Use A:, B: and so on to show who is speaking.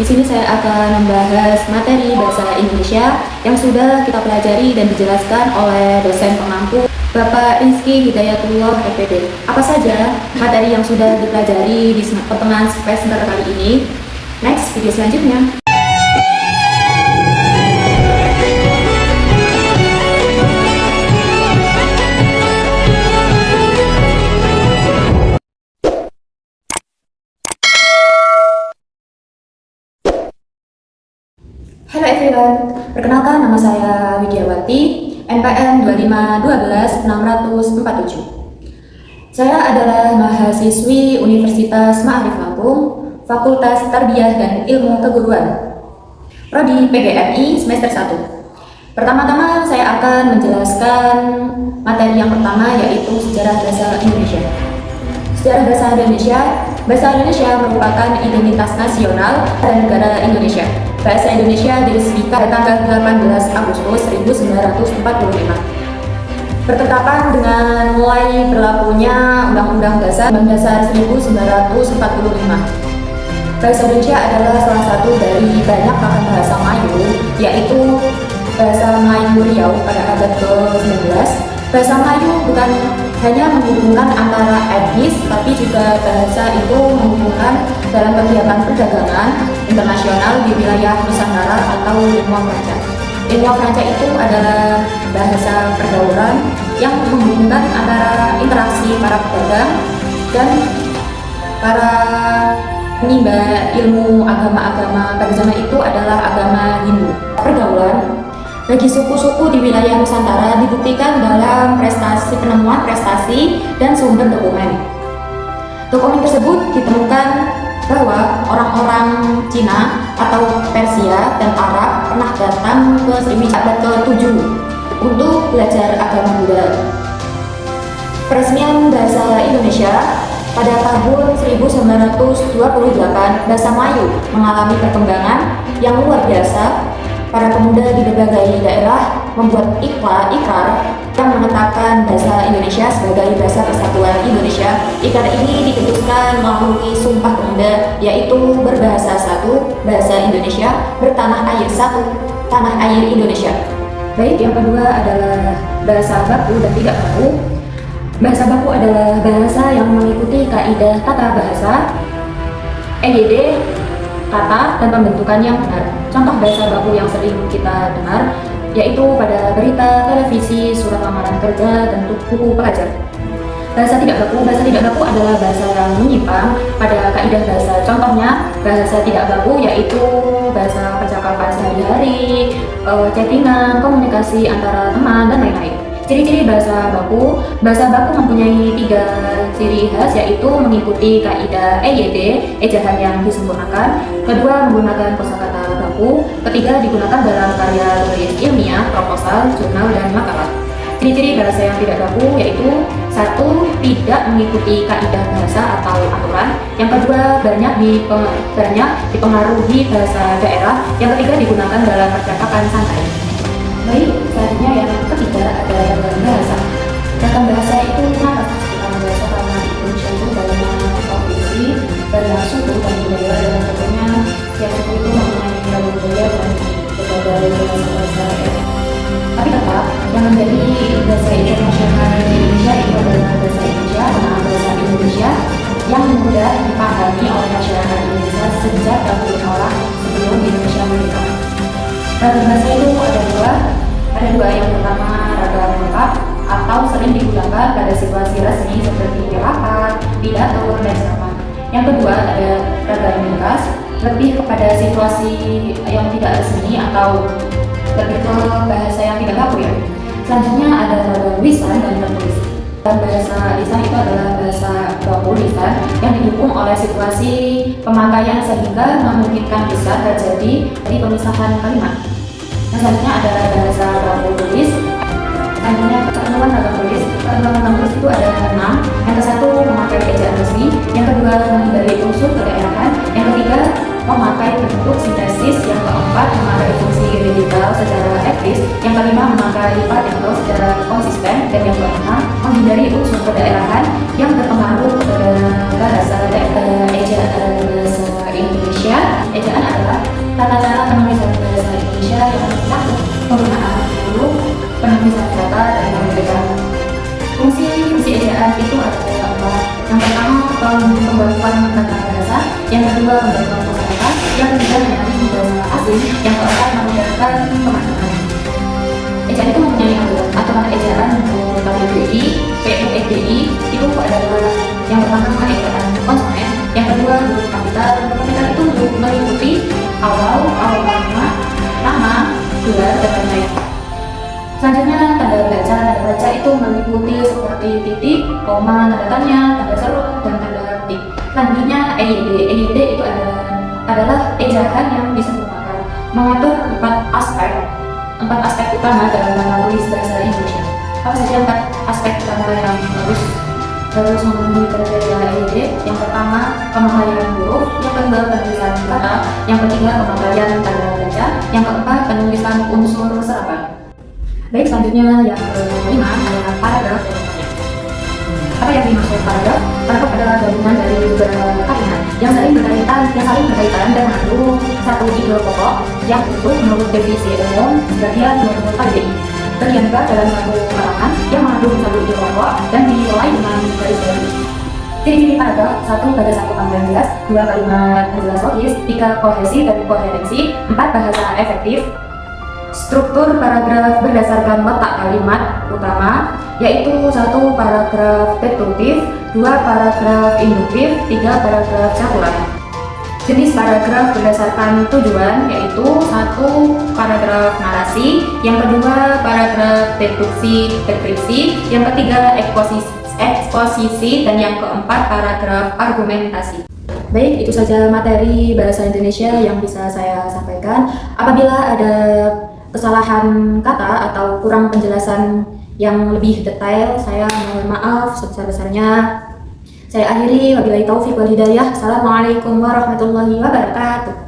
A: Di sini saya akan membahas materi bahasa Indonesia yang sudah kita pelajari dan dijelaskan oleh dosen pengampu Bapak Rizky Hidayatullah FPD. Apa saja materi yang sudah dipelajari di pertengahan semester kali ini? Next, video selanjutnya. Halo everyone, perkenalkan nama saya Widyawati, NPM 2512647. Saya adalah mahasiswi Universitas Ma'arif Lampung, Fakultas Tarbiyah dan Ilmu Keguruan, Prodi PGRI semester 1. Pertama-tama saya akan menjelaskan materi yang pertama, yaitu sejarah bahasa Indonesia. Sejarah bahasa Indonesia merupakan identitas nasional dan negara Indonesia. Bahasa Indonesia diresmikan pada tanggal 18 Agustus 1945. Bertetapan dengan mulai berlakunya Undang-Undang Dasar 1945. Bahasa Indonesia adalah salah satu dari banyak pakem bahasa Melayu, yaitu bahasa Melayu Riau pada abad ke-19. Bahasa Melayu bukan hanya menghubungkan antara etnis, tapi juga bahasa itu menghubungkan dalam kegiatan perdagangan internasional di wilayah Nusantara atau lingua franca. Lingua franca itu adalah bahasa pergaulan yang menghubungkan antara interaksi para pedagang dan para penimba ilmu agama-agama pada zaman itu adalah agama Hindu. Pergaulan bagi suku-suku di wilayah Nusantara dibuktikan dalam penemuan prestasi dan sumber dokumen. Dokumen tersebut ditemukan bahwa orang-orang Cina atau Persia dan Arab pernah datang ke Sriwijaya abad ke-7 untuk belajar agama Buddha. Peresmian bahasa Indonesia pada tahun 1928, bahasa Melayu mengalami perkembangan yang luar biasa. Para pemuda di berbagai daerah membuat ikrar yang menetapkan bahasa Indonesia sebagai bahasa persatuan Indonesia. Ikrar ini diketuskan melalui Sumpah Pemuda, yaitu berbahasa satu, bahasa Indonesia, bertanah air satu, tanah air Indonesia. Baik, yang kedua adalah bahasa baku dan tidak baku. Bahasa baku adalah bahasa yang mengikuti kaidah tata bahasa, EYD, kata dan pembentukan yang benar. Contoh bahasa baku yang sering kita dengar yaitu pada berita, televisi, surat lamaran kerja, dan buku pelajar. Bahasa tidak baku adalah bahasa yang menyimpang pada kaidah bahasa. Contohnya bahasa tidak baku yaitu bahasa percakapan sehari-hari, chattingan, komunikasi antara teman, dan lain-lain. Ciri-ciri bahasa baku mempunyai 3 ciri khas, yaitu mengikuti kaidah EYD, ejaan yang disempurnakan. Kedua, menggunakan kosakata baku. Ketiga, digunakan dalam karya tulis ilmiah, proposal, jurnal, dan makalah. Ciri-ciri bahasa yang tidak baku yaitu: 1. Tidak mengikuti kaidah bahasa atau aturan. Yang kedua, banyak dipengaruhi bahasa daerah. Yang ketiga, digunakan dalam percakapan santai. Baik, selanjutnya yang ketiga ada ragam bahasa. Ragam bahasa itu apa? Ragam bahasa karena Indonesia itu banyak provinsi, banyak suku dan budaya, dan tentunya setiap suku itu mempunyai budaya dan berbagai bahasa. Tapi tetap yang menjadi bahasa internasional di Indonesia itu adalah bahasa Indonesia, penggunaan bahasa Indonesia yang mudah dipahami oleh masyarakat Indonesia sejak tahun orang sebelum Indonesia merdeka. Ragam bahasa itu ada dua. Yang pertama ragam lengkap atau sering digunakan pada situasi resmi seperti rapat, pidato, dan ceramah. Yang kedua ada ragam ringkas, lebih kepada situasi yang tidak resmi atau lebih ke bahasa yang tidak baku ya. Selanjutnya ada ragam lisan dan tertulis. Dan bahasa lisan itu adalah bahasa baku lisan yang didukung oleh situasi pemakaian sehingga memungkinkan bisa terjadi pemisahan kalimat. Selanjutnya ada bahasa baku tulis. Selanjutnya ketentuan ragam tulis. Ketentuan ragam tulis itu ada 6. Yang ke-1 memakai ejaan resmi. Yang kedua menghindari unsur kedaerahan. Yang ketiga memakai bentuk sintesis. Yang keempat memakai fungsi grammatikal secara etis. Yang kelima memakai partikel secara konsisten. Dan yang keenam menghindari unsur kedaerahan yang berpengaruh kepada bahasa ejaan bahasa Indonesia. Ejaan adalah Yang pertama, pembaruan tata bahasa. Yang kedua, pembaruan kosakata. Yang ketiga, mengenai bahasa asing. Yang keempat, menggunakan pemaknaan. Ejaan itu mempunyai aturan ejaan untuk KBBI, PUEDI itu adalah yang pertama ejaan konsonan, yang kedua huruf kapital. Kapital itu untuk meliputi awal nama, gelar, dan lain-lain. Selanjutnya tanda baca. Tanda baca itu meliputi seperti titik, koma, tanda tanya, tanda seru, dan tanda petik. Selanjutnya EYD. EYD itu adalah ejaan yang disempurnakan, mengatur empat aspek utama dalam menulis bahasa Indonesia. Apa saja 4 aspek utama yang harus memenuhi kriteria EYD? Yang pertama, pemakaian huruf. Yang kedua, penulisan kata. Yang ketiga, pemakaian tanda baca. Yang keempat, penulisan unsur serapan. Baik, selanjutnya yang kelima adalah paragraf. Apa yang dimaksud paragraf? Paragraf adalah gabungan dari beberapa kalimat yang saling berkaitan dan mengandung satu ide pokok yang utuh menurut definisi umum sebagian menurut KBBI. Bagian B dalam satu halaman yang mengandung satu ide pokok dan dimulai dengan garis-garis. Ciri-ciri paragraf: 1. Pada satu panggilan jelas, 2. Kalimat jelas logis, 3. Kohesi dan koherensi, 4. Bahasa efektif. Struktur paragraf berdasarkan letak kalimat utama, yaitu 1. Paragraf deduktif, 2. Paragraf induktif, 3. Paragraf campuran. Jenis paragraf berdasarkan tujuan, yaitu 1. Paragraf narasi, yang kedua paragraf deduksi deskripsi, yang ketiga eksposisi, dan yang keempat paragraf argumentasi. Baik, itu saja materi bahasa Indonesia yang bisa saya sampaikan. Apabila ada kesalahan kata atau kurang penjelasan yang lebih detail, saya mohon maaf sebesar-besarnya. Saya akhiri, wabillahi taufiq wal hidayah. Assalamualaikum warahmatullahi wabarakatuh.